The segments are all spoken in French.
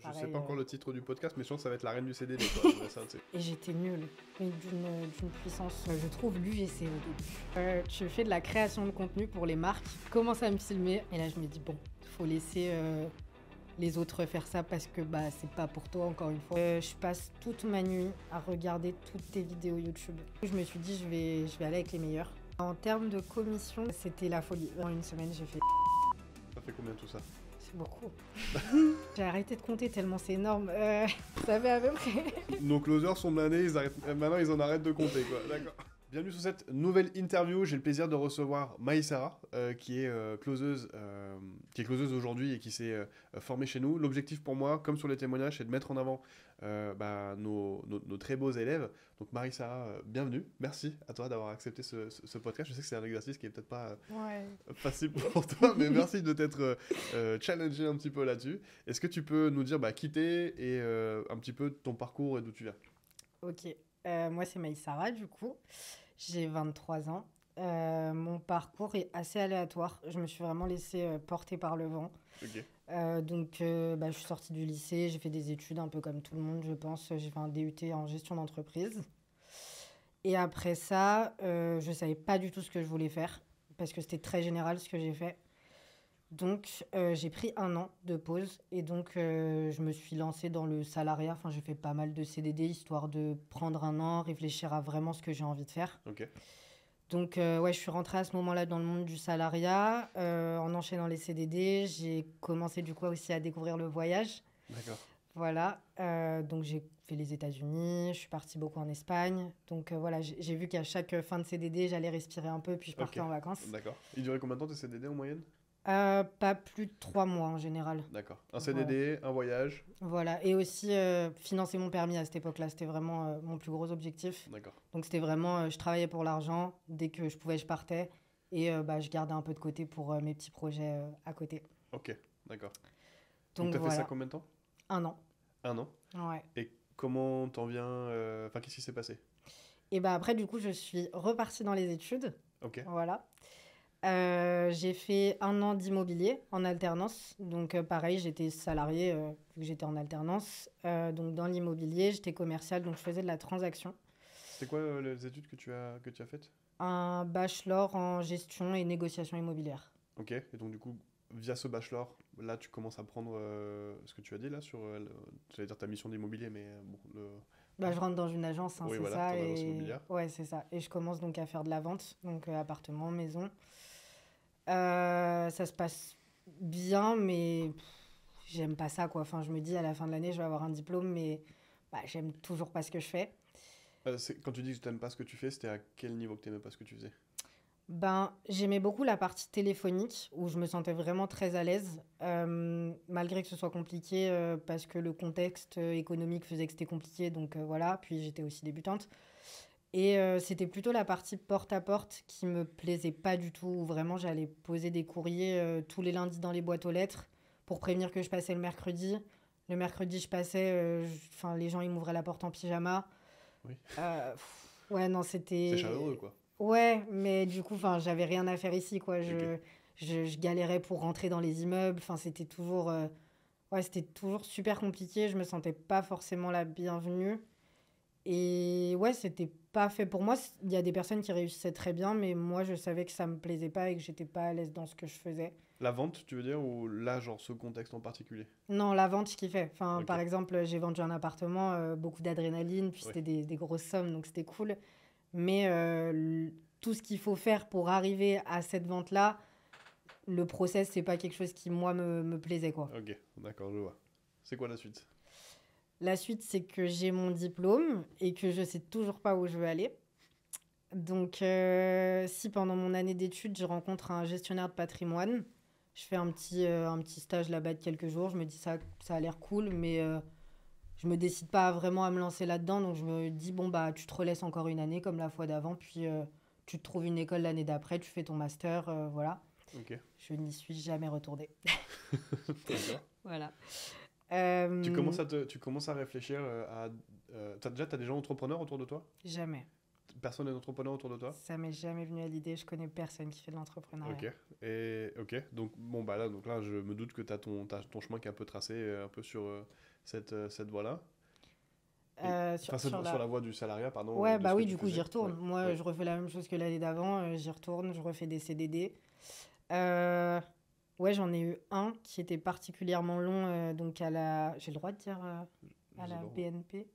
Je sais pareil. pas encore le titre du podcast, mais je pense que ça va être la reine du CDD, quoi. Ça, tu sais. Et j'étais nulle, mais d'une puissance, je trouve, l'UGC au début. Tu fais de la création de contenu pour les marques, je commence à me filmer, et là je me dis, bon, faut laisser les autres faire ça parce que bah c'est pas pour toi, encore une fois. Je passe toute ma nuit à regarder toutes tes vidéos YouTube. Je me suis dit, je vais aller avec les meilleurs. En termes de commission, c'était la folie. En une semaine, j'ai fait... Ça fait combien tout ça? C'est beaucoup. J'ai arrêté de compter tellement c'est énorme. Ça fait à peu près... Nos closers sont blindés, maintenant ils en arrêtent de compter, quoi. D'accord. Bienvenue sur cette nouvelle interview. J'ai le plaisir de recevoir Maïsara, qui est closeuse aujourd'hui et qui s'est formée chez nous. L'objectif pour moi, comme sur les témoignages, c'est de mettre en avant nos très beaux élèves. Donc Maïsara, bienvenue. Merci à toi d'avoir accepté ce podcast. Je sais que c'est un exercice qui est peut-être pas facile pour toi, mais merci de t'être challengé un petit peu là-dessus. Est-ce que tu peux nous dire qui t'es et un petit peu ton parcours et d'où tu viens? Ok. Moi, c'est Maïsara, du coup. J'ai 23 ans. Mon parcours est assez aléatoire. Je me suis vraiment laissée porter par le vent. Ok. Donc, je suis sortie du lycée. J'ai fait des études un peu comme tout le monde, je pense. J'ai fait un DUT en gestion d'entreprise. Et après ça, je ne savais pas du tout ce que je voulais faire parce que c'était très général ce que j'ai fait. Donc, j'ai pris 1 an de pause et donc je me suis lancée dans le salariat. Enfin, j'ai fait pas mal de CDD histoire de prendre 1 an, réfléchir à vraiment ce que j'ai envie de faire. Ok. Donc, je suis rentrée à ce moment-là dans le monde du salariat. En enchaînant les CDD, j'ai commencé du coup aussi à découvrir le voyage. D'accord. Voilà. Donc, j'ai fait les États-Unis, je suis partie beaucoup en Espagne. Donc, voilà, j'ai vu qu'à chaque fin de CDD, j'allais respirer un peu, puis je partais en vacances. D'accord. Il durait combien de temps tes CDD en moyenne? Pas plus de 3 mois en général. D'accord. Un CDD, un voyage. Voilà, et aussi financer mon permis à cette époque-là, c'était vraiment mon plus gros objectif. D'accord. Donc c'était vraiment, je travaillais pour l'argent, dès que je pouvais, je partais, et je gardais un peu de côté pour mes petits projets à côté. Ok, d'accord. Donc t'as fait ça voilà, combien de temps? 1 an. 1 an. Ouais. Et comment t'en viens... Enfin, qu'est-ce qui s'est passé? Et après, du coup, je suis repartie dans les études. Ok. Voilà. J'ai fait 1 an d'immobilier en alternance. Donc pareil, j'étais salariée vu que j'étais en alternance. Donc dans l'immobilier, j'étais commerciale, donc je faisais de la transaction. C'est quoi les études que tu as faites? Un bachelor en gestion et négociation immobilière. Ok. Et donc du coup, via ce bachelor, là tu commences à prendre ce que tu as dit là sur... j'allais dire ta mission d'immobilier, mais Je rentre dans une agence, oui, c'est voilà, ça. ton agence Et... immobilière. Ouais, c'est ça. Et je commence donc à faire de la vente, donc appartement, maison. Ça se passe bien, mais j'aime pas ça, quoi. Enfin, je me dis, à la fin de l'année, je vais avoir un diplôme, mais j'aime toujours pas ce que je fais. Quand tu dis que tu n'aimes pas ce que tu fais, c'était à quel niveau que tu n'aimais pas ce que tu faisais? J'aimais beaucoup la partie téléphonique, où je me sentais vraiment très à l'aise, malgré que ce soit compliqué, parce que le contexte économique faisait que c'était compliqué, donc voilà. Puis j'étais aussi débutante. Et c'était plutôt la partie porte-à-porte qui me plaisait pas du tout, où vraiment j'allais poser des courriers tous les lundis dans les boîtes aux lettres pour prévenir que je passais le mercredi. Le mercredi, je passais, les gens ils m'ouvraient la porte en pyjama. Oui. Ouais, non, C'est c'était... chaleureux, quoi. Ouais, mais du coup, j'avais rien à faire ici, quoi. Ok. Je galérais pour rentrer dans les immeubles. C'était toujours... c'était toujours super compliqué. Je me sentais pas forcément la bienvenue. Et ouais, c'était pas fait pour moi. Il y a des personnes qui réussissaient très bien, mais moi, je savais que ça me plaisait pas et que j'étais pas à l'aise dans ce que je faisais. La vente, tu veux dire, ou là, genre ce contexte en particulier? Non, la vente, je kiffais. Ok. Par exemple, j'ai vendu un appartement, beaucoup d'adrénaline, puis Ouais. c'était des grosses sommes, donc c'était cool. Mais tout ce qu'il faut faire pour arriver à cette vente-là, le process, c'est pas quelque chose qui, moi, me plaisait, quoi. Ok, d'accord, je vois. C'est quoi la suite? La suite, c'est que j'ai mon diplôme et que je sais toujours pas où je veux aller. Donc, si pendant mon année d'études, je rencontre un gestionnaire de patrimoine, je fais un petit stage là-bas de quelques jours, je me dis ça a l'air cool, mais je me décide pas vraiment à me lancer là-dedans. Donc, je me dis, bon, tu te relaisses encore une année comme la fois d'avant, puis tu te trouves une école l'année d'après, tu fais ton master, voilà. Ok. Je n'y suis jamais retournée. D'accord. Voilà. Tu commences à réfléchir à... t'as des gens entrepreneurs autour de toi? Jamais. Personne n'est entrepreneur autour de toi? Ça m'est jamais venu à l'idée. Je connais personne qui fait de l'entrepreneuriat. Ok. Ok. Donc, donc là, je me doute que t'as ton chemin qui est un peu tracé, un peu sur cette voie-là. Sur la voie du salariat, pardon. Ouais, de bah ce que oui, tu du coup, faisais. j'y retourne. Ouais. Moi, Ouais. je refais la même chose que l'année d'avant. J'y retourne, je refais des CDD. Euh, ouais, j'en ai eu un qui était particulièrement long, donc à la... J'ai le droit de dire Je à sais la pas. BNP,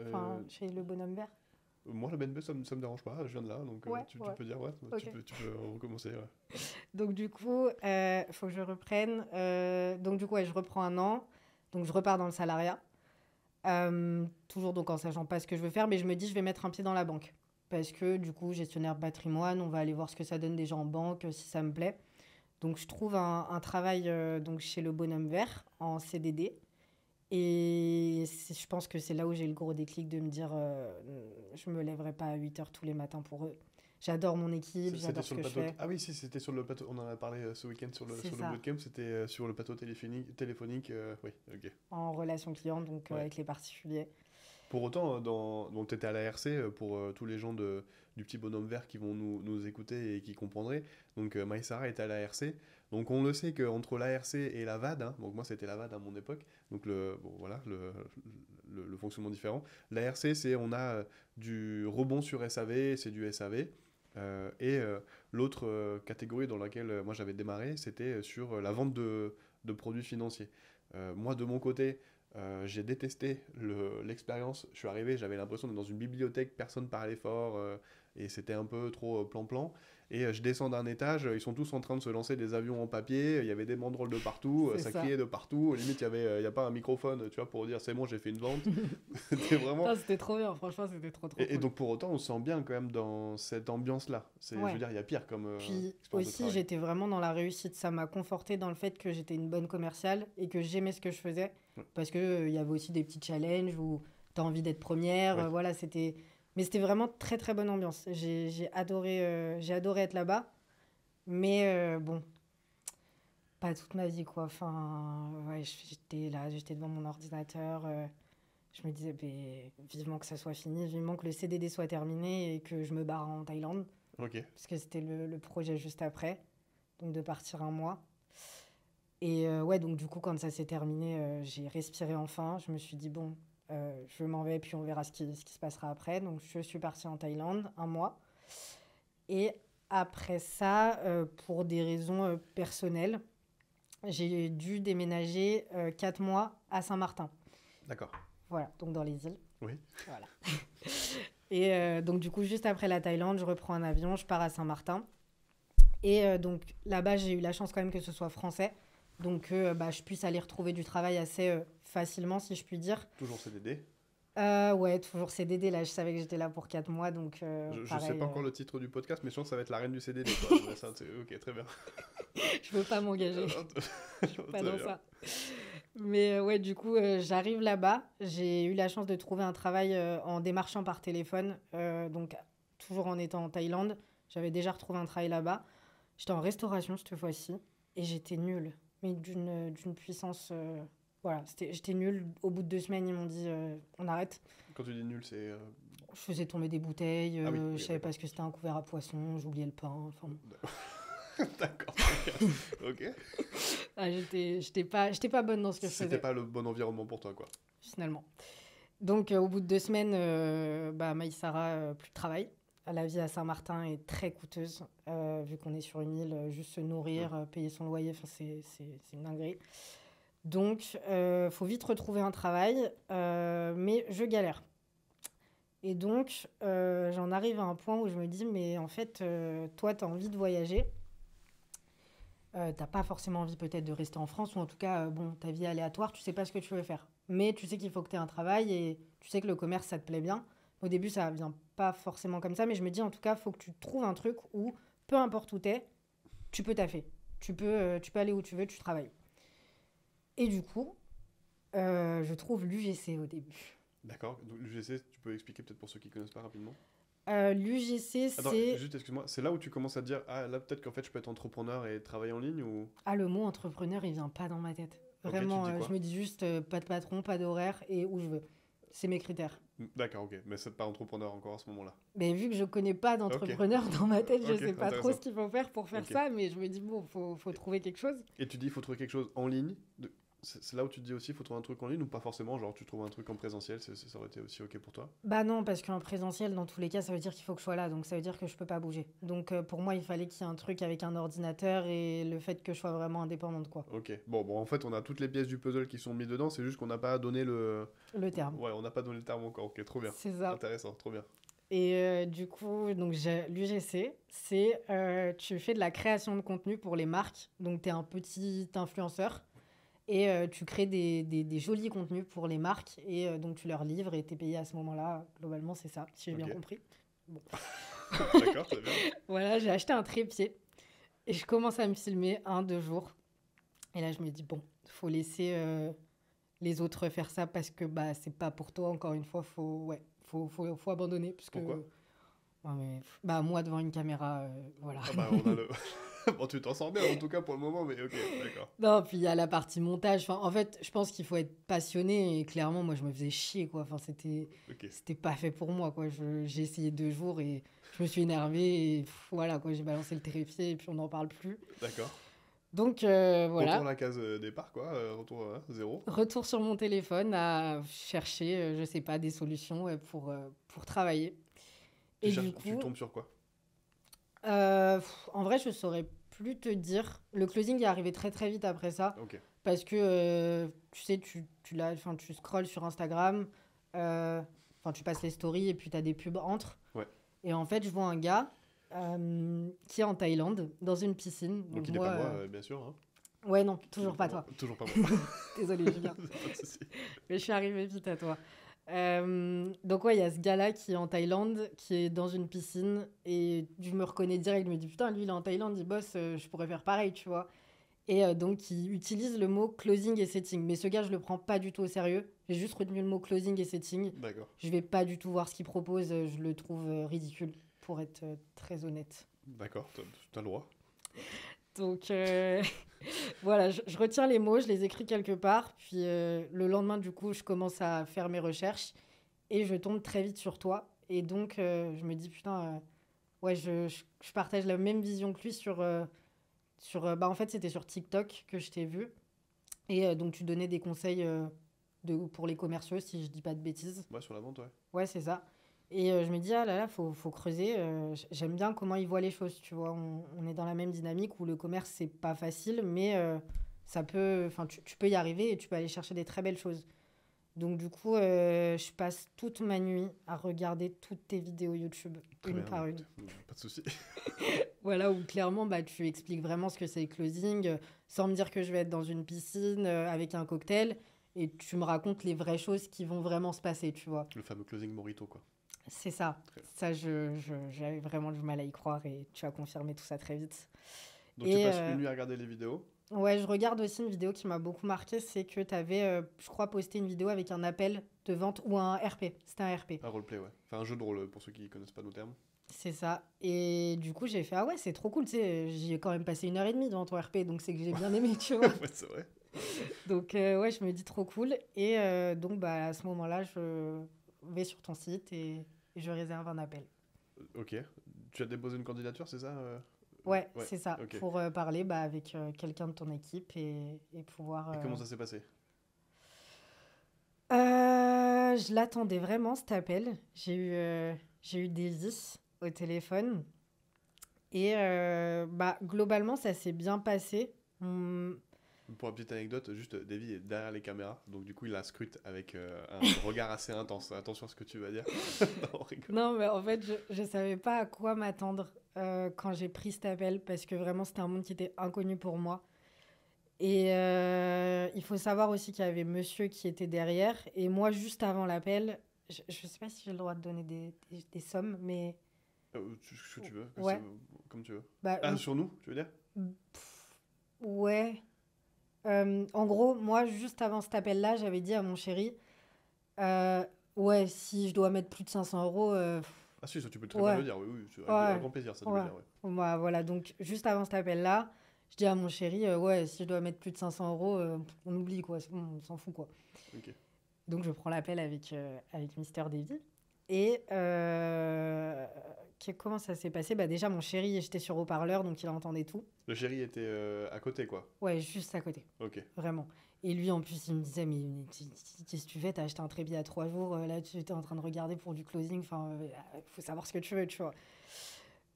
enfin, chez le bonhomme vert. Moi, la BNP, ça me dérange pas. Je viens de là, donc Ouais, tu ouais, peux dire, ouais, ok. tu peux recommencer. Ouais. Donc du coup, faut que je reprenne. Donc du coup, ouais, je reprends un an. Donc je repars dans le salariat. Toujours donc en sachant pas ce que je veux faire, mais je me dis je vais mettre un pied dans la banque. Parce que du coup, gestionnaire de patrimoine, on va aller voir ce que ça donne déjà en banque, si ça me plaît. Donc je trouve un travail donc chez le bonhomme vert en CDD. Et je pense que c'est là où j'ai le gros déclic de me dire je me lèverai pas à 8 heures tous les matins pour eux. J'adore mon équipe, C'était j'adore ce sur le que je plateau. fais. Ah oui, si, c'était sur le plateau. On en a parlé ce week-end C'est sur le ça, bootcamp. C'était sur le plateau téléphonique. Oui, ok. en relation client, donc Ouais. avec les particuliers. Pour autant, donc tu étais à l'ARC, pour tous les gens du petit bonhomme vert qui vont nous écouter et qui comprendraient. Donc Maïsara est à l'ARC. Donc on le sait qu'entre l'ARC et la VAD, hein, donc moi c'était la VAD à mon époque, donc bon, voilà, le fonctionnement différent. L'ARC, c'est on a du rebond sur SAV, c'est du SAV. L'autre catégorie dans laquelle moi j'avais démarré, c'était sur la vente de produits financiers. Moi de mon côté, j'ai détesté l'expérience. Je suis arrivé, j'avais l'impression d'être dans une bibliothèque, personne parlait fort, et c'était un peu trop plan-plan. Et je descends d'un étage, ils sont tous en train de se lancer des avions en papier, il y avait des banderoles de partout, C'est ça ça. criait de partout. Limite, il y a pas un microphone, tu vois, pour dire c'est bon, j'ai fait une vente. C'était vraiment. Putain, c'était trop bien, franchement, c'était trop trop Et cool. donc pour autant, on se sent bien quand même dans cette ambiance-là. Je veux Ouais. dire, il y a pire comme Puis expérience de aussi, travail. j'étais vraiment dans la réussite. Ça m'a conforté dans le fait que j'étais une bonne commerciale et que j'aimais ce que je faisais. Ouais. Parce que il y avait aussi des petits challenges où tu as envie d'être première. Oui. Voilà, c'était... Mais c'était vraiment très très bonne ambiance. J'ai adoré être là-bas. Mais bon, pas toute ma vie, quoi. Enfin, ouais, j'étais là, j'étais devant mon ordinateur. Je me disais, ben, vivement que ça soit fini, vivement que le CDD soit terminé et que je me barre en Thaïlande. Ok. Parce que c'était le projet juste après, donc de partir un mois. Et ouais, donc du coup, quand ça s'est terminé, j'ai respiré enfin. Je me suis dit, bon, je m'en vais, puis on verra ce qui se passera après. Donc je suis partie en Thaïlande un mois. Et après ça, pour des raisons personnelles, j'ai dû déménager 4 mois à Saint-Martin. D'accord. Voilà, donc dans les îles. Oui. Voilà. Et donc du coup, juste après la Thaïlande, je reprends un avion, je pars à Saint-Martin. Et donc là-bas, j'ai eu la chance quand même que ce soit français. Donc bah, je puisse aller retrouver du travail assez facilement, si je puis dire. Toujours CDD. Ouais, toujours CDD. Là, je savais que j'étais là pour 4 mois. Donc Je sais pareil, pas encore le titre du podcast, mais je pense que ça va être la reine du CDD, quoi. Ok, très bien. je veux pas m'engager. Je suis pas Très dans bien. ça. Mais ouais, du coup, j'arrive là-bas. J'ai eu la chance de trouver un travail en démarchant par téléphone. Donc toujours en étant en Thaïlande. J'avais déjà retrouvé un travail là-bas. J'étais en restauration cette fois-ci. Et j'étais nulle. Mais d'une puissance... voilà, j'étais nulle. Au bout de 2 semaines, ils m'ont dit on arrête. Quand tu dis nul, c'est. Je faisais tomber des bouteilles, Ah oui, je oui, savais pas d'accord. ce que c'était un couvert à poisson, j'oubliais le pain. Enfin, D'accord. Ok. j'étais pas bonne dans ce que je C'était faisais, pas le bon environnement pour toi, quoi. finalement. Donc, au bout de 2 semaines, bah, Maïsara, plus de travail. La vie à Saint-Martin est très coûteuse, vu qu'on est sur une île, juste se nourrir, payer son loyer, c'est une dinguerie. Donc, faut vite retrouver un travail, mais je galère. Et donc, j'en arrive à un point où je me dis, mais en fait, toi, tu as envie de voyager. T'as pas forcément envie peut-être de rester en France, ou en tout cas, bon, ta vie est aléatoire, tu sais pas ce que tu veux faire. Mais tu sais qu'il faut que tu aies un travail et tu sais que le commerce, ça te plaît bien. Au début, ça vient pas forcément comme ça, mais je me dis, en tout cas, faut que tu trouves un truc où, peu importe où t'es, tu peux taffer. Tu peux aller où tu veux, tu travailles. Et du coup, je trouve l'UGC au début. D'accord. Donc, l'UGC, tu peux expliquer peut-être pour ceux qui connaissent pas rapidement. L'UGC, Attends, c'est... juste excuse-moi, c'est là où tu commences à te dire, ah là peut-être qu'en fait je peux être entrepreneur et travailler en ligne ou. Ah, le mot entrepreneur, il vient pas dans ma tête. Ok, tu te Vraiment, dis quoi? je me dis juste pas de patron, pas d'horaire et où je veux. C'est mes critères. D'accord, ok, mais c'est pas entrepreneur encore à ce moment-là. Mais vu que je connais pas Ok. d'entrepreneur dans ma tête, je Ok, sais pas trop intéressant. ce qu'il faut faire pour faire Ok. ça, mais je me dis bon, faut trouver quelque chose. Et tu dis, il faut trouver quelque chose en ligne. C'est là où tu te dis aussi, il faut trouver un truc en ligne ou pas forcément, genre tu trouves un truc en présentiel, ça aurait été aussi ok pour toi? Bah non, parce qu'en présentiel, dans tous les cas, ça veut dire qu'il faut que je sois là, donc ça veut dire que je peux pas bouger. Donc pour moi, il fallait qu'il y ait un truc avec un ordinateur et le fait que je sois vraiment indépendante, quoi. Ok, bon, en fait, on a toutes les pièces du puzzle qui sont mises dedans, c'est juste qu'on n'a pas donné Le terme. Ouais, on n'a pas donné le terme encore, ok, trop bien. C'est ça. Intéressant, trop bien. Et du coup, donc l'UGC, c'est tu fais de la création de contenu pour les marques. Donc tu es un petit influenceur et tu crées des jolis contenus pour les marques et donc tu leur livres et tu es payé à ce moment-là. Globalement, c'est ça, si j'ai bien Ok. compris. Bon. D'accord, très bien. Voilà, j'ai acheté un trépied et je commence à me filmer 1, 2 jours. Et là, je me dis, bon, faut laisser les autres faire ça parce que bah, c'est pas pour toi, encore une fois, faut abandonner. Parce que, Pourquoi? ouais, mais, bah, moi, devant une caméra, voilà. Ah bah, on a le... Bon, tu t'en sors bien en tout cas pour le moment, mais ok, d'accord. Non, puis il y a la partie montage. Enfin, en fait, je pense qu'il faut être passionné et clairement, moi, je me faisais chier, quoi. Enfin, Ok, c'était pas fait pour moi, quoi. J'ai essayé 2 jours et je me suis énervée et voilà, quoi. J'ai balancé le trépied et puis on n'en parle plus. d'accord. Donc, Retour voilà. à la case départ, quoi, retour à zéro. Retour sur mon téléphone à chercher, je sais pas, des solutions pour travailler. Tu Et cherches, du tu coup, tombes sur quoi? en vrai, je saurais plus te dire. Le closing est arrivé très très vite après ça. Ok, Parce que, tu sais, enfin, tu scrolles sur Instagram, enfin, tu passes les stories et puis tu as des pubs entre. ouais. Et en fait, je vois un gars qui est en Thaïlande, dans une piscine. Donc il est moi, pas moi, bien sûr. Hein. ouais, non, Il toujours est pas moi. toi. Toujours pas moi. Désolée, Julien. Pas de souci. Mais je suis arrivée vite à toi. Donc ouais, il y a ce gars-là qui est en Thaïlande, qui est dans une piscine, et je me reconnais direct, je me dis putain, lui il est en Thaïlande, il bosse, je pourrais faire pareil, tu vois. Et donc il utilise le mot closing et setting, mais ce gars je le prends pas du tout au sérieux, j'ai juste retenu le mot closing et setting, D'accord, je vais pas du tout voir ce qu'il propose, je le trouve ridicule, pour être très honnête. d'accord, t'as le droit. Donc voilà, je retire les mots, je les écris quelque part, puis le lendemain du coup je commence à faire mes recherches et je tombe très vite sur toi. Et donc je me dis putain, ouais, je partage la même vision que lui bah en fait c'était sur TikTok que je t'ai vu. Et donc tu donnais des conseils pour les commerciaux si je dis pas de bêtises. Ouais, sur la vente, ouais. Ouais, c'est ça. Et je me dis, ah là là, faut creuser. J'aime bien comment ils voient les choses, tu vois. On est dans la même dynamique où le commerce, c'est pas facile, mais ça peut, enfin, tu peux y arriver et tu peux aller chercher des très belles choses. Donc du coup, je passe toute ma nuit à regarder toutes tes vidéos YouTube, Très une bien, par bah, une. écoute, pas de souci. Voilà, où clairement, bah, tu expliques vraiment ce que c'est le closing, sans me dire que je vais être dans une piscine avec un cocktail, et tu me racontes les vraies choses qui vont vraiment se passer, tu vois. Le fameux closing Morito, quoi. C'est ça. Très bien. Ça, j'avais vraiment du mal à y croire et tu as confirmé tout ça très vite. Donc Et tu passes une nuit à regarder les vidéos. ouais, je regarde aussi une vidéo qui m'a beaucoup marqué, c'est que tu avais, je crois, posté une vidéo avec un appel de vente ou un RP. C'était un RP. Un roleplay, ouais. Enfin, un jeu de rôle, pour ceux qui connaissent pas nos termes. C'est ça. Et du coup, j'ai fait, ah ouais, c'est trop cool, tu sais, j'y ai quand même passé 1 heure et demie devant ton RP, donc c'est que j'ai bien aimé, tu vois. Ouais, c'est vrai. Donc ouais, je me dis trop cool. Et donc, bah, à ce moment-là, je vais sur ton site et je réserve un appel. Ok. Tu as déposé une candidature, c'est ça Ouais, Ouais, c'est ça, ok. pour parler bah, avec quelqu'un de ton équipe et pouvoir... Et comment ça s'est passé? Je l'attendais vraiment, cet appel. J'ai eu des vices au téléphone. Et bah, globalement, ça s'est bien passé. Pour une petite anecdote, juste Davy est derrière les caméras, donc du coup il la scrute avec un regard assez intense. Attention à ce que tu vas dire. Non, on rigole. Non, mais en fait, je savais pas à quoi m'attendre quand j'ai pris cet appel parce que vraiment, c'était un monde qui était inconnu pour moi. Et il faut savoir aussi qu'il y avait monsieur qui était derrière. Et moi, juste avant l'appel, je sais pas si j'ai le droit de donner des sommes, mais Ce que tu veux, ouais. comme tu veux. Bah, Ah, sur nous, tu veux dire? pff, ouais. En gros, moi, juste avant cet appel-là, j'avais dit à mon chéri, euh, ouais, si je dois mettre plus de 500 euros, Ah si, ça tu peux très bien ouais, le dire, oui, oui, avec ouais, grand plaisir, ça tu peux ouais. le dire, ouais. Bah, voilà, donc juste avant cet appel-là, je dis à mon chéri, ouais, si je dois mettre plus de 500 euros, on oublie, quoi, c'est bon, on s'en fout, quoi. Ok. Donc je prends l'appel avec Mister Davy. Et comment ça s'est passé? Bah déjà, mon chéri, j'étais sur haut-parleur, donc il entendait tout. Le chéri était à côté, quoi. Ouais, juste à côté, Ok. vraiment. Et lui, en plus, il me disait, mais qu'est-ce que tu fais? T'as acheté un trépied à 3 jours, là, tu étais en train de regarder pour du closing. Enfin, faut savoir ce que tu veux, tu vois.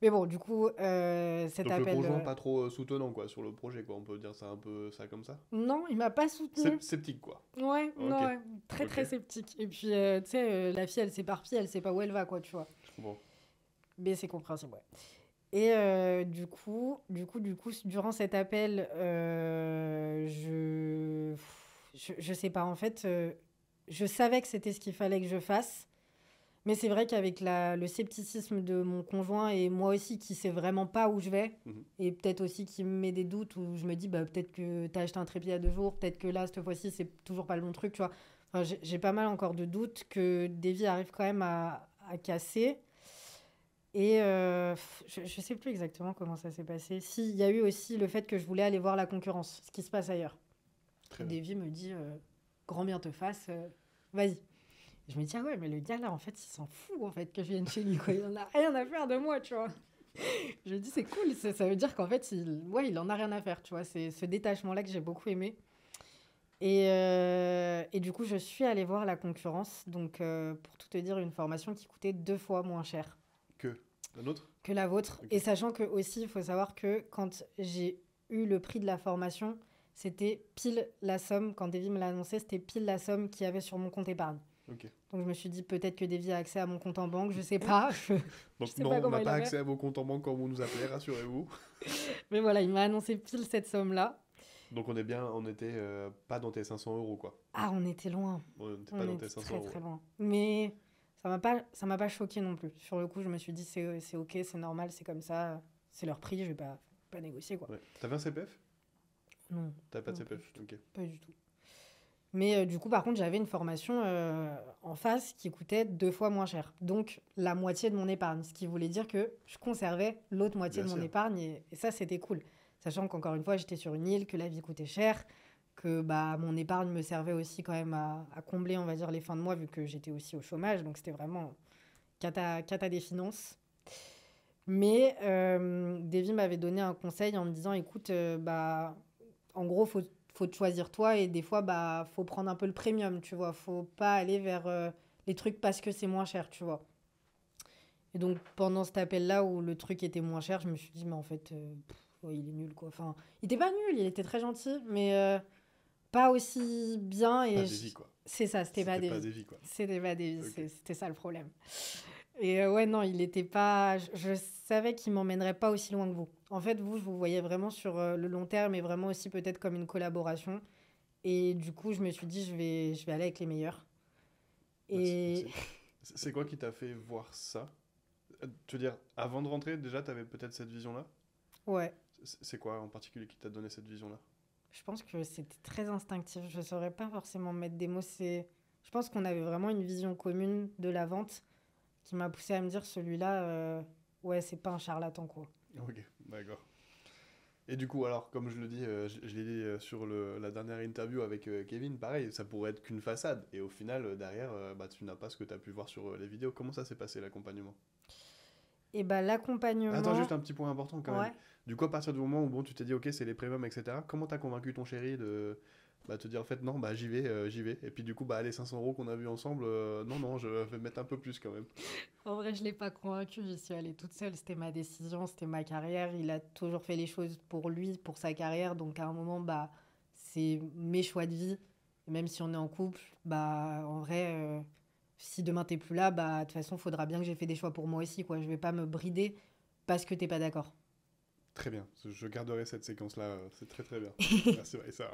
Mais bon, du coup, cet Donc le appel... conjoint pas trop soutenant, quoi, sur le projet, quoi. On peut dire ça un peu ça comme ça. Non, il m'a pas soutenu. Sceptique, quoi. Ouais, Ok. non, ouais, très, Ok. très sceptique. Et puis, tu sais, la fille, elle s'éparpille, elle sait pas où elle va, quoi, tu vois. Je comprends. Mais c'est compréhensible, ouais. Et durant cet appel, je sais pas, en fait, je savais que c'était ce qu'il fallait que je fasse, mais c'est vrai qu'avec le scepticisme de mon conjoint et moi aussi qui sait vraiment pas où je vais, Mhm. et peut-être aussi qui me met des doutes où je me dis, bah, peut-être que t'as acheté un trépied à 2 jours, peut-être que là, cette fois-ci, c'est toujours pas le bon truc, tu vois. Enfin, j'ai pas mal encore de doutes que Davy arrive quand même à casser. Et je sais plus exactement comment ça s'est passé. Si, il y a eu aussi le fait que je voulais aller voir la concurrence, ce qui se passe ailleurs. Très bien. Davy me dit, grand bien te fasse, vas-y. Je me dis, ah ouais, mais le gars là, en fait, il s'en fout en fait que je vienne chez lui, quoi. Il en a rien à faire de moi, tu vois. Je me dis, c'est cool, ça veut dire qu'en fait, il en a rien à faire, tu vois. C'est ce détachement-là que j'ai beaucoup aimé. Et du coup, je suis allée voir la concurrence. Donc, pour tout te dire, une formation qui coûtait 2 fois moins cher Que un autre. que la vôtre. Ok. Et sachant que aussi, il faut savoir que quand j'ai eu le prix de la formation, c'était pile la somme, quand Davy me l'a annoncé, c'était pile la somme qu'il y avait sur mon compte épargne. Ok. Donc je me suis dit peut-être que Davy a accès à mon compte en banque, je sais pas. Donc sais non, pas on comment n'a il pas a fait. accès à vos comptes en banque quand vous nous appelez, rassurez-vous. Mais voilà, il m'a annoncé pile cette somme-là. Donc on était pas dans tes 500 euros, quoi. Ah, on était loin. On n'était On pas dans était tes 500 très euros. très loin. Mais ça m'a pas choqué non plus. Sur le coup, je me suis dit c'est ok, c'est normal, c'est comme ça, c'est leur prix, je vais pas négocier quoi. Ouais. T'avais un CPF? Non, T'as pas de non, pas CPF? du tout. Ok. Pas du tout. Mais du coup, par contre, j'avais une formation en face qui coûtait 2 fois moins cher. Donc, la moitié de mon épargne. Ce qui voulait dire que je conservais l'autre moitié Bien de mon sûr. épargne. Et ça, c'était cool. Sachant qu'encore une fois, j'étais sur une île, que la vie coûtait cher, que bah, mon épargne me servait aussi quand même à combler, on va dire, les fins de mois, vu que j'étais aussi au chômage. Donc, c'était vraiment cata des finances. Mais Davy m'avait donné un conseil en me disant, écoute, bah, en gros, faut te choisir toi et des fois, bah, faut prendre un peu le premium, tu vois. Faut pas aller vers les trucs parce que c'est moins cher, tu vois. Et donc, pendant cet appel-là où le truc était moins cher, je me suis dit, mais en fait, ouais, il est nul, quoi. Enfin, il était pas nul, il était très gentil, mais pas aussi bien. Pas Davy, quoi. C'est ça, c'était pas C'était pas Davy. Davy, quoi. C'était pas Davy, Ok. c'était ça le problème. Et ouais, non, il était pas. Je savais qu'il m'emmènerait pas aussi loin que vous. En fait, vous, je vous voyais vraiment sur le long terme et vraiment aussi peut-être comme une collaboration. Et du coup, je me suis dit, je vais aller avec les meilleurs. Merci, Et merci. C'est quoi qui t'a fait voir ça? Tu veux dire, avant de rentrer, déjà, t'avais peut-être cette vision-là? ouais, C'est quoi en particulier qui t'a donné cette vision-là? je pense que c'était très instinctif. Je saurais pas forcément mettre des mots. Je pense qu'on avait vraiment une vision commune de la vente qui m'a poussé à me dire, celui-là, ouais, c'est pas un charlatan, quoi. Ok, d'accord. Et du coup, alors, comme je le dis, je l'ai dit sur la dernière interview avec Kevin, pareil, ça pourrait être qu'une façade. Et au final, derrière, bah, tu n'as pas ce que tu as pu voir sur les vidéos. Comment ça s'est passé, l'accompagnement? Et bah, Attends, l'accompagnement. juste un petit point important quand même. Ouais. Du coup, à partir du moment où bon, tu t'es dit, ok, c'est les premiums, etc., comment t'as convaincu ton chéri de bah, te dire, en fait, non, bah, j'y vais, j'y vais. Et puis, du coup, bah, les 500 euros qu'on a vus ensemble, non, non, je vais mettre un peu plus quand même. En vrai, je l'ai pas convaincu. J'y suis allée toute seule. C'était ma décision, c'était ma carrière. Il a toujours fait les choses pour lui, pour sa carrière. Donc, à un moment, bah, c'est mes choix de vie. Et même si on est en couple, bah, en vrai, si demain t'es plus là, bah, de toute façon, faudra bien que j'ai fait des choix pour moi aussi, quoi. Je vais pas me brider parce que t'es pas d'accord. Très bien, je garderai cette séquence-là, c'est très très bien. Merci Maïssa.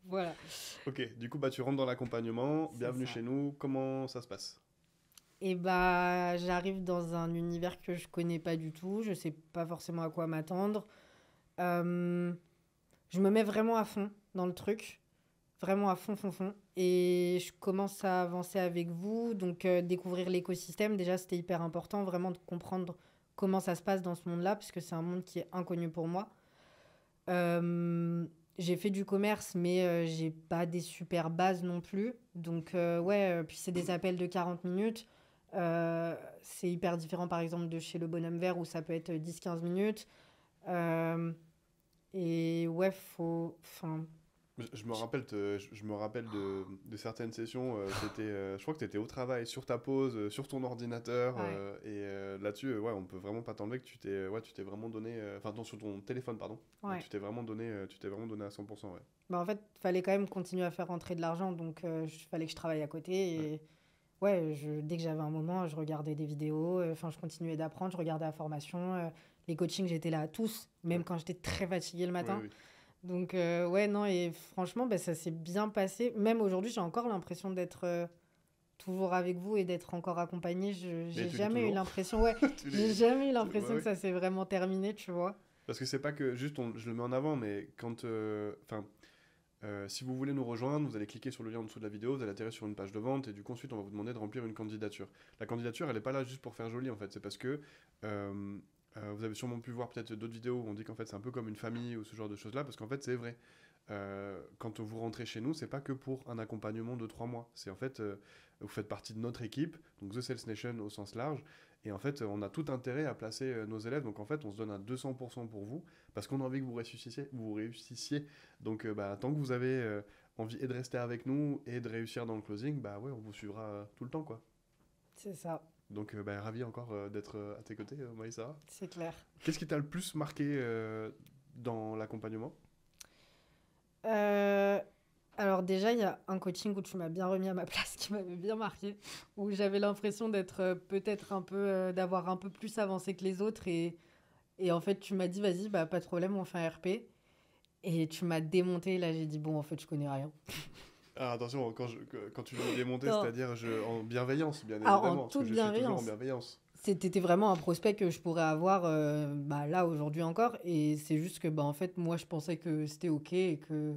Voilà. Ok, du coup, bah, tu rentres dans l'accompagnement, C'est bienvenue ça. chez nous, comment ça se passe? Et bah, j'arrive dans un univers que je connais pas du tout. Je sais pas forcément à quoi m'attendre. Euh, je me mets vraiment à fond dans le truc. Vraiment à fond, fond, fond. Et je commence à avancer avec vous. Donc, découvrir l'écosystème, déjà, c'était hyper important. Vraiment de comprendre comment ça se passe dans ce monde-là, parce que c'est un monde qui est inconnu pour moi. Euh, j'ai fait du commerce, mais j'ai pas des super bases non plus. Donc, ouais, puis c'est des appels de 40 minutes. C'est hyper différent, par exemple, de chez Le Bonhomme Vert, où ça peut être 10-15 minutes. Euh, et ouais, faut... Enfin, Je me rappelle de certaines sessions, je crois que tu étais au travail, sur ta pause, sur ton ordinateur, ouais, là-dessus, ouais, on peut vraiment pas t'enlever que tu t'es vraiment donné, enfin non, sur ton téléphone, pardon, ouais. tu t'es vraiment donné à 100%, ouais. Bah, en fait, fallait quand même continuer à faire rentrer de l'argent, donc fallait que je travaille à Ouais, côté. Et ouais, dès que j'avais un moment, je regardais des vidéos, enfin, je continuais d'apprendre, je regardais la formation. Les coachings, j'étais là à tous, même ouais, quand j'étais très fatiguée le ouais, matin. oui. Donc, ouais, non, et franchement, bah, ça s'est bien passé. Même aujourd'hui, j'ai encore l'impression d'être toujours avec vous et d'être encore accompagnée. Mais J'ai tu l'es jamais eu toujours, l'impression, ouais, tu j'ai l'es, jamais eu ouais, l'impression que ouais. ça s'est vraiment terminé, tu vois. Parce que c'est pas que, juste, je le mets en avant, mais enfin, si vous voulez nous rejoindre, vous allez cliquer sur le lien en dessous de la vidéo, vous allez atterrir sur une page de vente et du coup ensuite on va vous demander de remplir une candidature. La candidature elle n'est pas là juste pour faire joli en fait, c'est parce que vous avez sûrement pu voir peut-être d'autres vidéos où on dit qu'en fait c'est un peu comme une famille ou ce genre de choses là parce qu'en fait c'est vrai. Quand vous rentrez chez nous, c'est pas que pour un accompagnement de 3 mois. C'est en fait, vous faites partie de notre équipe, donc The Sales Nation au sens large. Et en fait, on a tout intérêt à placer nos élèves. Donc en fait, on se donne à 200% pour vous parce qu'on a envie que vous réussissiez. Donc bah, tant que vous avez envie et de rester avec nous et de réussir dans le closing, bah ouais, on vous suivra tout le temps quoi. C'est ça, Donc bah, ravi encore d'être à tes côtés, Maïssa. c'est clair. Qu'est-ce qui t'a le plus marqué dans l'accompagnement? Euh, alors déjà, il y a un coaching où tu m'as bien remis à ma place, qui m'avait bien marqué, où j'avais l'impression d'être peut-être un peu, d'avoir un peu plus avancé que les autres. Et en fait, tu m'as dit, vas-y, bah, pas de problème, on fait un RP. Et tu m'as démonté, là j'ai dit, bon, en fait, je connais rien. Ah, attention, quand tu veux démonter, Non. c'est-à-dire en bienveillance, bien Alors, en évidemment, parce que toute je suis toujours en bienveillance, bienveillance. c'était vraiment un prospect que je pourrais avoir bah, là aujourd'hui encore. Et c'est juste que, bah, en fait, moi, je pensais que c'était OK et que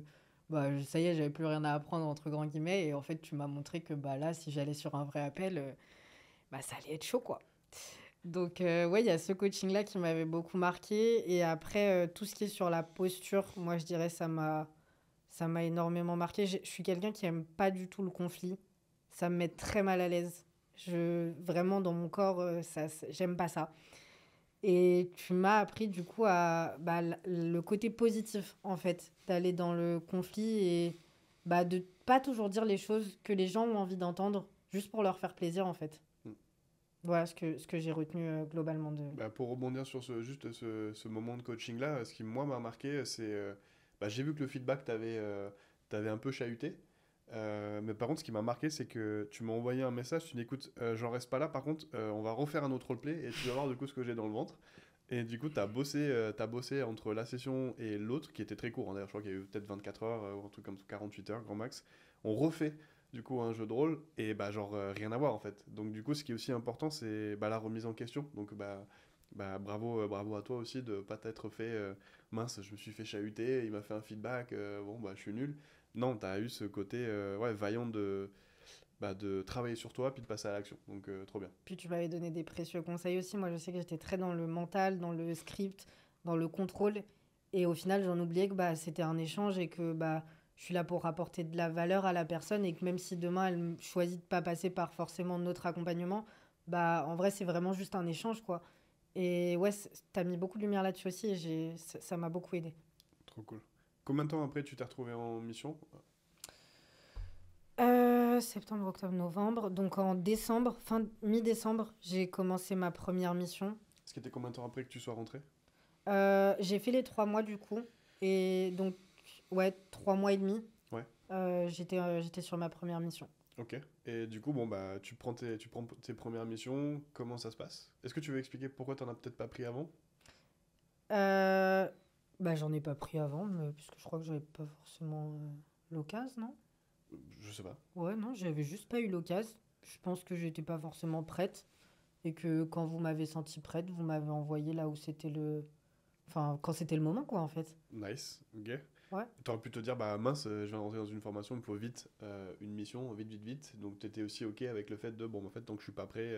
bah, ça y est, j'avais plus rien à apprendre, entre grands guillemets. Et en fait, tu m'as montré que bah, là, si j'allais sur un vrai appel, bah, ça allait être chaud, quoi. Donc, ouais, il y a ce coaching-là qui m'avait beaucoup marqué. Et après, tout ce qui est sur la posture, moi, je dirais, ça m'a énormément marqué. Je suis quelqu'un qui aime pas du tout le conflit. Ça me met très mal à l'aise. Vraiment, dans mon corps, j'aime pas ça. Et tu m'as appris, du coup, à bah, le côté positif, en fait, d'aller dans le conflit et bah, de pas toujours dire les choses que les gens ont envie d'entendre, juste pour leur faire plaisir, en fait. Hmm. Voilà ce que j'ai retenu globalement de... Bah, pour rebondir sur ce moment de coaching-là, ce qui moi m'a marqué, c'est bah, j'ai vu que le feedback t'avait un peu chahuté. Mais par contre, ce qui m'a marqué, c'est que tu m'as envoyé un message, tu n'écoutes, j'en reste pas là, par contre, on va refaire un autre roleplay et tu vas voir du coup ce que j'ai dans le ventre. Et du coup, t'as bossé entre la session et l'autre, qui était très court, hein, d'ailleurs, je crois qu'il y a eu peut-être 24 heures ou un truc comme ça, 48 heures, grand max. On refait du coup un jeu de rôle et bah, genre rien à voir en fait. Donc, du coup, ce qui est aussi important, c'est bah, la remise en question. Donc, bravo à toi aussi de pas t'être fait mince, je me suis fait chahuter, il m'a fait un feedback, bon, bah, je suis nul. Non, t'as eu ce côté ouais, vaillant de travailler sur toi puis de passer à l'action. Donc, trop bien. Puis tu m'avais donné des précieux conseils aussi. Moi, je sais que j'étais très dans le mental, dans le script, dans le contrôle. Et au final, j'en oubliais que bah, c'était un échange et que bah, je suis là pour apporter de la valeur à la personne et que même si demain, choisit de pas passer par forcément notre accompagnement, bah, en vrai, c'est vraiment juste un échange, quoi. Et ouais, t'as mis beaucoup de lumière là-dessus aussi et ça m'a beaucoup aidé. Trop cool. Combien de temps après tu t'es retrouvé en mission? Septembre, octobre, novembre. Donc en décembre, mi-décembre, j'ai commencé ma première mission. Ce qui était combien de temps après que tu sois rentré? J'ai fait les 3 mois du coup. Et donc, ouais, 3 mois et demi. Ouais, J'étais sur ma première mission. ok. Et du coup, bon, bah, tu prends tes premières missions, comment ça se passe? Est-ce que tu veux expliquer pourquoi t'en as peut-être pas pris avant? Euh, Bah, j'en ai pas pris avant, mais, puisque je crois que j'avais pas forcément l'occasion, non? Je sais pas. Ouais, non, j'avais juste pas eu l'occasion. Je pense que j'étais pas forcément prête. Et que quand vous m'avez senti prête, vous m'avez envoyé là où c'était le. Enfin, quand c'était le moment, quoi, en fait. Nice, ok. Ouais. T'aurais pu te dire, bah mince, je viens de rentrer dans une formation, il me faut vite une mission, vite, vite, vite. Donc t'étais aussi ok avec le fait de, bon, en fait, tant que je suis pas prêt,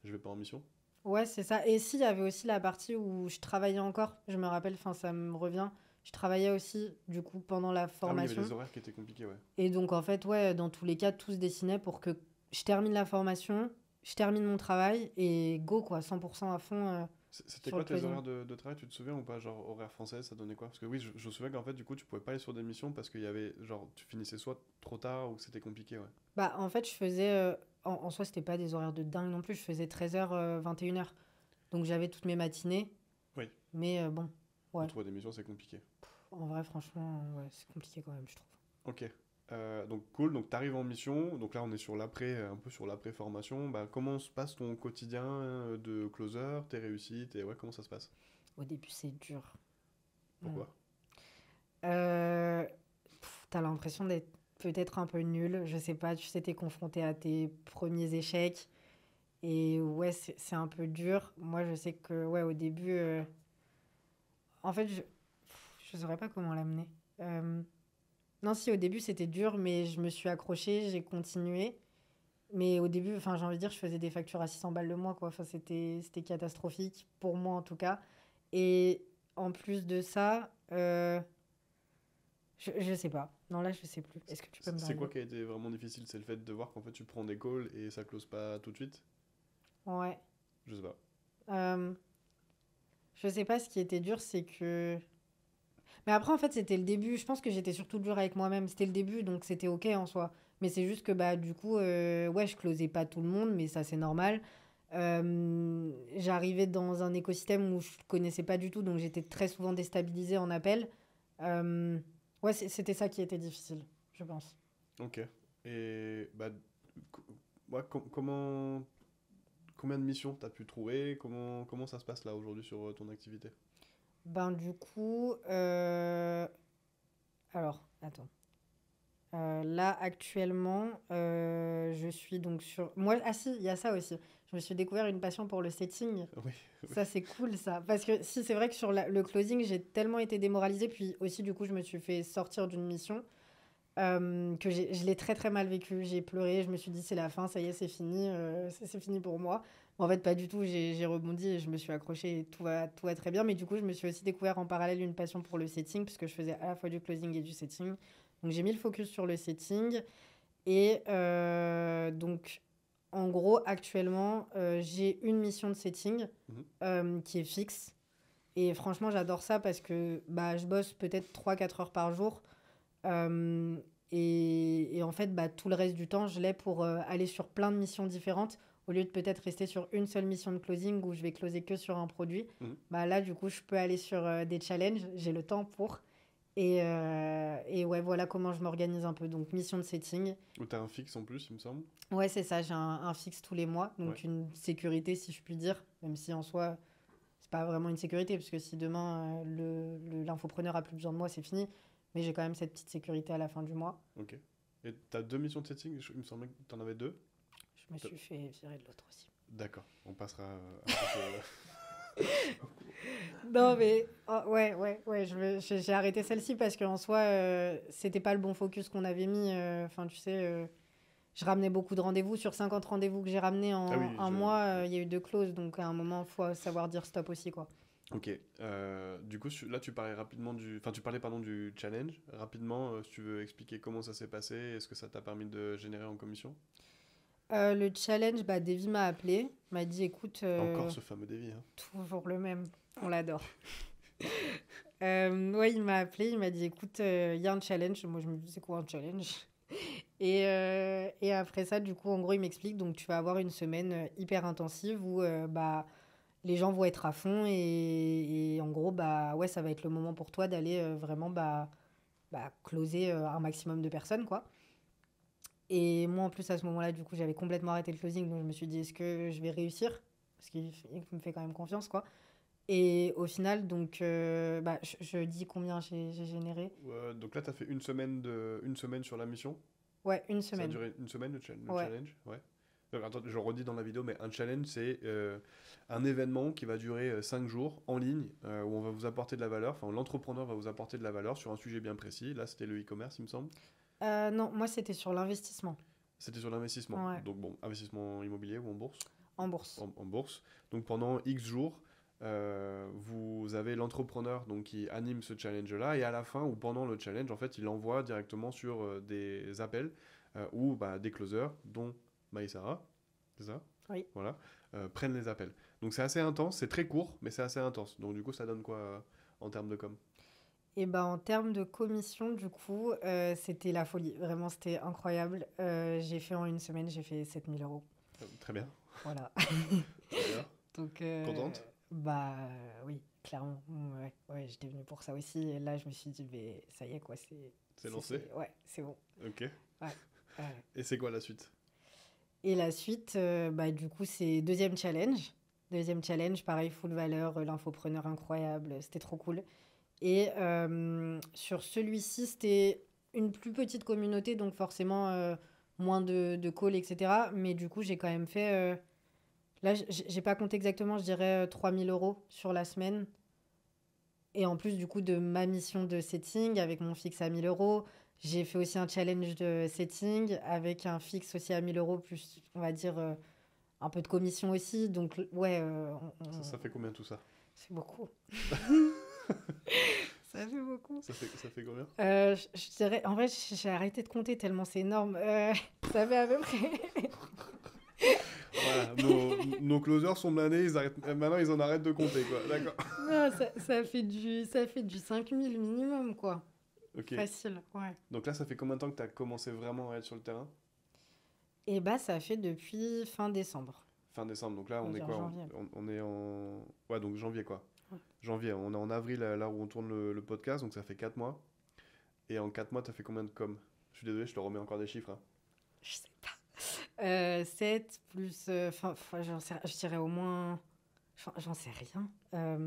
je vais pas en mission. Ouais, c'est ça. Et si, il y avait aussi la partie où je travaillais encore, je me rappelle, enfin, ça me revient. Je travaillais aussi, du coup, pendant la Ah oui, il y avait des formation. horaires qui étaient compliqués, ouais. Et donc, en fait, ouais, dans tous les cas, tout se dessinait pour que je termine la formation je termine mon travail et go, quoi, 100% à fond C'était sur quoi le tes closing. horaires de travail, tu te souviens ou pas? Genre horaire français, ça donnait quoi? Parce que oui, je me souviens qu'en fait, du coup, tu pouvais pas aller sur des missions parce qu'il y avait, genre, tu finissais soit trop tard ou que c'était compliqué, ouais. Bah, en fait, je faisais. En soi, c'était pas des horaires de dingue non plus. Je faisais 13h, 21h. Donc, j'avais toutes mes matinées. Oui, Mais bon, pour ouais. trouver des missions, c'est compliqué. En vrai, franchement, ouais, c'est compliqué quand même, je trouve. Ok. Donc cool, donc t'arrives en mission, donc là on est sur l'après, un peu sur l'après-formation. Bah, comment se passe ton quotidien de closer, tes réussites et ouais, comment ça se passe? Au début, c'est dur. Mm. Pourquoi? Euh, T'as l'impression d'être peut-être un peu nul. Je sais pas, tu sais, t'es confronté à tes premiers échecs. Et ouais, c'est un peu dur. Moi, je sais que, ouais, au début. En fait, je saurais pas comment l'amener. Euh, Non, si, au début, c'était dur, mais je me suis accrochée, j'ai continué. Mais au début, enfin, j'ai envie de dire, je faisais des factures à 600 balles le mois, quoi. Enfin, c'était catastrophique, pour moi en tout cas. Et en plus de ça, je sais pas. Non, là, je sais plus. Est-ce que tu peux me C'est quoi valider? qui a été vraiment difficile? C'est le fait de voir qu'en fait tu prends des calls et ça close pas tout de suite? Ouais. Je sais pas. Euh, je sais pas, ce qui était dur, c'est que. Mais après, en fait, c'était le début. Je pense que j'étais surtout dur avec moi-même. C'était le début, donc c'était OK en soi. Mais c'est juste que, bah, du coup, ouais, je closais pas tout le monde, mais ça, c'est normal. J'arrivais dans un écosystème où je connaissais pas du tout, donc j'étais très souvent déstabilisée en appel. Euh, ouais, c'était ça qui était difficile, je pense. Ok. Et bah, co- ouais, comment, combien de missions t'as pu trouver? Comment ça se passe là aujourd'hui sur ton activité? Ben, du coup, alors, attends. Là, actuellement, je suis donc sur. Moi, ah si, il y a ça aussi. Je me suis découvert une passion pour le setting. Oui, oui. Ça, c'est cool, ça. Parce que si, c'est vrai que sur le closing, j'ai tellement été démoralisée. Puis aussi, du coup, je me suis fait sortir d'une mission que je l'ai très, très mal vécu. J'ai pleuré. Je me suis dit, c'est la fin, ça y est, c'est fini. C'est fini pour moi. Mais en fait, pas du tout. J'ai rebondi et je me suis accrochée et tout va très bien. Mais du coup, je me suis aussi découvert en parallèle une passion pour le setting, puisque je faisais à la fois du closing et du setting. Donc, j'ai mis le focus sur le setting. Et donc, en gros, actuellement, j'ai une mission de setting Mhm. qui est fixe. Et franchement, j'adore ça parce que bah, je bosse peut-être 3 4 heures par jour. Euh, et en fait, bah, tout le reste du temps, je l'ai pour aller sur plein de missions différentes. Au lieu de peut-être rester sur une seule mission de closing où je vais closer que sur un produit, Mhm. bah, là, du coup, je peux aller sur des challenges. J'ai le temps pour. Et ouais, voilà comment je m'organise un peu. Donc, mission de setting. Ou t'as un fixe en plus, il me semble. Ouais, c'est ça, j'ai un fixe tous les mois, Ouais. donc une sécurité si je puis dire, même si en soi, c'est pas vraiment une sécurité, parce que si demain l'infopreneur a plus besoin de moi, c'est fini, mais j'ai quand même cette petite sécurité à la fin du mois. Ok. Et t'as deux missions de setting, il me semblait que t'en avais deux. Je me T'as- suis fait virer de l'autre aussi. D'accord, on passera après Non, mais ouais, ouais, ouais, j'ai arrêté celle-ci parce qu'en soi, c'était pas le bon focus qu'on avait mis. Enfin, tu sais, je ramenais beaucoup de rendez-vous. Sur 50 rendez-vous que j'ai ramenés Ah en oui, un mois, il y a eu 2 clauses, donc à un moment, il faut savoir dire stop aussi, quoi. ok. Du coup, là, tu parlais rapidement du... Enfin, tu parlais, pardon, du challenge. Rapidement, si tu veux expliquer comment ça s'est passé, est-ce que ça t'a permis de générer en commission? Le challenge, bah, Davy m'a appelé, m'a dit écoute, Encore ce fameux dévi, hein. toujours le même, on l'adore. Ouais, il m'a appelé, il m'a dit écoute, il y a un challenge. Moi, je me dis c'est quoi un challenge? Et après ça, du coup, en gros, il m'explique donc tu vas avoir une semaine hyper intensive où bah, les gens vont être à fond et en gros, bah, ouais, ça va être le moment pour toi d'aller vraiment closer un maximum de personnes, quoi. Et moi, en plus, à ce moment-là, du coup, j'avais complètement arrêté le closing, donc je me suis dit, est-ce que je vais réussir? Parce qu'il me fait quand même confiance, quoi. Et au final, donc, bah, je dis combien j'ai généré. Donc là, t'as fait une semaine sur la mission. Ouais, une Ça a semaine. duré une semaine, le Ouais. challenge, ouais. Donc, attends, je redis dans la vidéo, mais un challenge, c'est un événement qui va durer 5 jours en ligne, où on va vous apporter de la valeur, enfin l'entrepreneur va vous apporter de la valeur sur un sujet bien précis. Là, c'était le e-commerce, il me semble. Non, moi, c'était sur l'investissement. C'était sur l'investissement. Ouais, Donc bon, investissement immobilier ou en bourse. en bourse. En bourse. Donc pendant X jours, vous avez l'entrepreneur donc, qui anime ce challenge-là, et à la fin ou pendant le challenge, en fait, il envoie directement sur des appels ou bah, des closers, dont Maïsara, c'est ça? Oui. voilà, prennent les appels. Donc c'est assez intense, c'est très court, mais c'est assez intense. Donc du coup, ça donne quoi en termes de com? Et ben en termes de commission, du coup, c'était la folie. Vraiment, c'était incroyable. J'ai fait en une semaine, j'ai fait 7 000 euros. Très bien, Voilà. très bien. Donc, Contente? bah oui, clairement. Ouais, ouais, j'étais venue pour ça aussi. Et là, je me suis dit, mais ça y est, quoi, C'est lancé? ouais, c'est bon. Ok. Ouais, ouais. Et c'est quoi la suite? Et la suite, bah, du coup, c'est deuxième challenge. Deuxième challenge, pareil, full valeur, l'infopreneur incroyable, c'était trop cool. Et sur celui-ci, c'était une plus petite communauté, donc forcément moins de calls, etc. Mais du coup, j'ai quand même fait. Là, j'ai pas compté exactement, je dirais 3 000 euros sur la semaine. Et en plus, du coup, de ma mission de setting avec mon fixe à 1 000 euros, j'ai fait aussi un challenge de setting avec un fixe aussi à 1 000 euros, plus, on va dire, un peu de commission aussi. Donc, ouais, Ça fait combien tout ça? c'est beaucoup. Ça fait beaucoup. Ça fait combien? Je dirais, en vrai, j'ai arrêté de compter tellement c'est énorme. Ça fait à peu près. Voilà, nos closers sont blindés, maintenant ils en arrêtent de compter, quoi. D'accord. Non, ça fait du 5 000 minimum, quoi. Ok. Facile, ouais. Donc là, ça fait combien de temps que tu as commencé vraiment à être sur le terrain? Et bah, ça fait depuis fin décembre. Fin décembre. Donc là, On on va est dire quoi? janvier. On est en. Ouais, donc janvier, quoi. Ouais. Janvier, on est en avril, là où on tourne le podcast, donc ça fait 4 mois. Et en 4 mois, tu as fait combien de com? Je suis désolé, je te remets encore des chiffres, hein. Je sais pas. 7 plus. Enfin, je dirais au moins. J'en sais rien. Bah,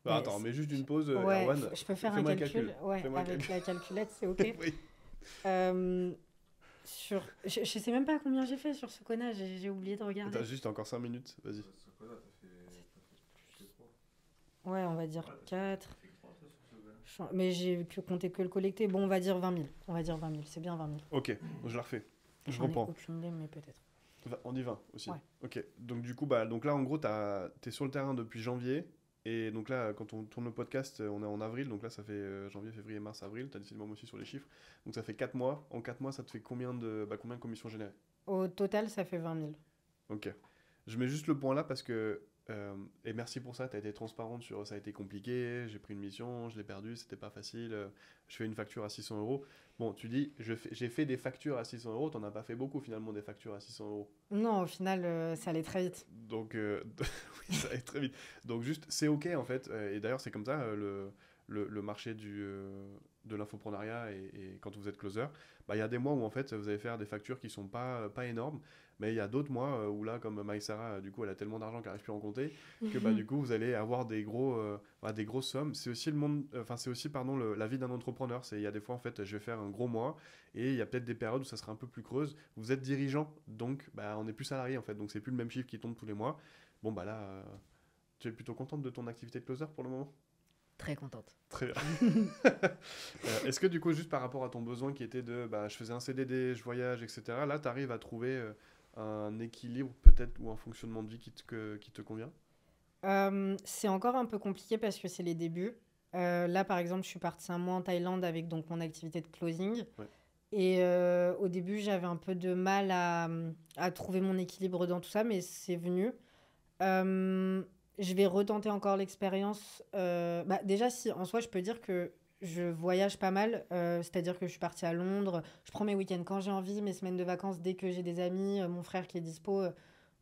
Mais attends, mets juste une pause, ouais, Erwan. je peux faire un Fais-moi un calcul. Ouais, Fais-moi un avec calcul. la calculette, c'est OK. Oui. Euh, je sais même pas combien j'ai fait sur ce connard, j'ai oublié de regarder. T'as juste encore 5 minutes, vas-y. Ouais, on va dire 4. Mais j'ai compté que le collecté. Bon, on va dire 20 000. On va dire 20 000. C'est bien 20 000. Ok, je la refais. Je J'en ai reprends. aucune idée, mais peut-être. On dit 20 aussi. Ouais. Ok, donc du coup, bah, donc là, en gros, t'es sur le terrain depuis janvier. Et donc là, quand on tourne le podcast, on est en avril. Donc là, ça fait janvier, février, mars, avril. T'as décidé de moi aussi sur les chiffres. Donc ça fait 4 mois. En 4 mois, ça te fait combien de commissions générées? Au total, ça fait 20 000. Ok. Je mets juste le point là parce que. Et merci pour ça, tu as été transparente sur ça a été compliqué, j'ai pris une mission, je l'ai perdue, c'était pas facile, je fais une facture à 600 euros. Bon, tu dis, j'ai fait des factures à 600 euros, t'en as pas fait beaucoup finalement des factures à 600 euros. Non, au final, ça allait très vite. Donc, oui, ça allait très vite. Donc, juste, c'est ok en fait. Et d'ailleurs, c'est comme ça le marché de l'infoprenariat et quand vous êtes closer. Bah, il y a des mois où en fait, vous allez faire des factures qui sont pas énormes. Mais il y a d'autres mois où là, comme Maïsara, du coup, elle a tellement d'argent qu'elle n'arrive plus à en compter que bah, du coup, vous allez avoir des grosses sommes. C'est aussi c'est aussi pardon, la vie d'un entrepreneur. Il y a des fois, en fait, je vais faire un gros mois et il y a peut-être des périodes où ça sera un peu plus creuse. Vous êtes dirigeant, donc bah, on n'est plus salarié en fait, donc c'est plus le même chiffre qui tombe tous les mois. Bon, bah là, tu es plutôt contente de ton activité de closer pour le moment? Très contente. Très bien. Est-ce que du coup, juste par rapport à ton besoin qui était de bah, je faisais un CDD, je voyage, etc., là, tu arrives à trouver un équilibre peut-être ou un fonctionnement de vie qui te convient? C'est encore un peu compliqué parce que c'est les débuts. Là, par exemple, je suis partie un mois en Thaïlande avec donc mon activité de closing. Ouais. Et au début, j'avais un peu de mal à trouver mon équilibre dans tout ça, mais c'est venu. Je vais retenter encore l'expérience. Bah, déjà, si en soi, je peux dire que je voyage pas mal. C'est-à-dire que je suis partie à Londres. Je prends mes week-ends quand j'ai envie, mes semaines de vacances dès que j'ai des amis, mon frère qui est dispo.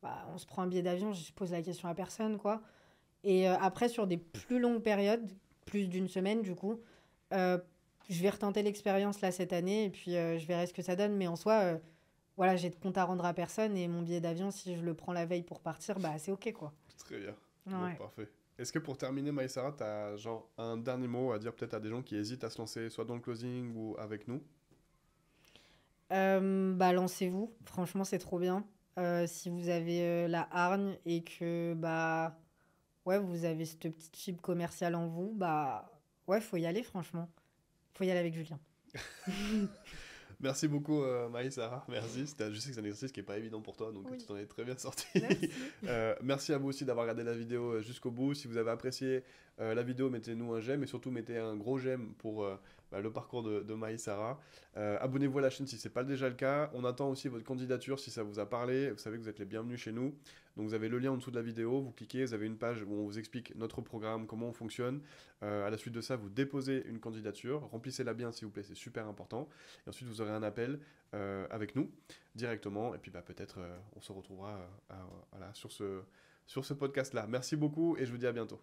Bah, on se prend un billet d'avion, je pose la question à personne, quoi. Et après, sur des plus longues périodes, plus d'une semaine du coup, euh, je vais retenter l'expérience là cette année et puis je verrai ce que ça donne. Mais en soi, voilà, j'ai de compte à rendre à personne et mon billet d'avion, si je le prends la veille pour partir, bah c'est ok quoi. Très bien. Bon, Ouais. parfait. Est-ce que pour terminer, Maïsara, tu as genre un dernier mot à dire peut-être à des gens qui hésitent à se lancer soit dans le closing ou avec nous? Bah lancez-vous, franchement c'est trop bien. Si vous avez la hargne et que bah ouais, vous avez cette petite fibre commerciale en vous, bah ouais, faut y aller franchement. Faut y aller avec Julien. Merci beaucoup, Maïsara. Merci. Je sais que c'est un exercice qui n'est pas évident pour toi, donc Oui. tu t'en es très bien sorti. Merci. Merci à vous aussi d'avoir regardé la vidéo jusqu'au bout. Si vous avez apprécié la vidéo, mettez-nous un j'aime et surtout mettez un gros j'aime pour le parcours de Maï Sarah. Abonnez-vous à la chaîne si ce n'est pas déjà le cas. On attend aussi votre candidature si ça vous a parlé. Vous savez que vous êtes les bienvenus chez nous. Donc vous avez le lien en dessous de la vidéo, vous cliquez, vous avez une page où on vous explique notre programme, comment on fonctionne. À la suite de ça, vous déposez une candidature, remplissez-la bien s'il vous plaît, c'est super important. Et ensuite, vous aurez un appel avec nous directement. Et puis peut-être on se retrouvera voilà, sur ce podcast-là. Merci beaucoup et je vous dis à bientôt.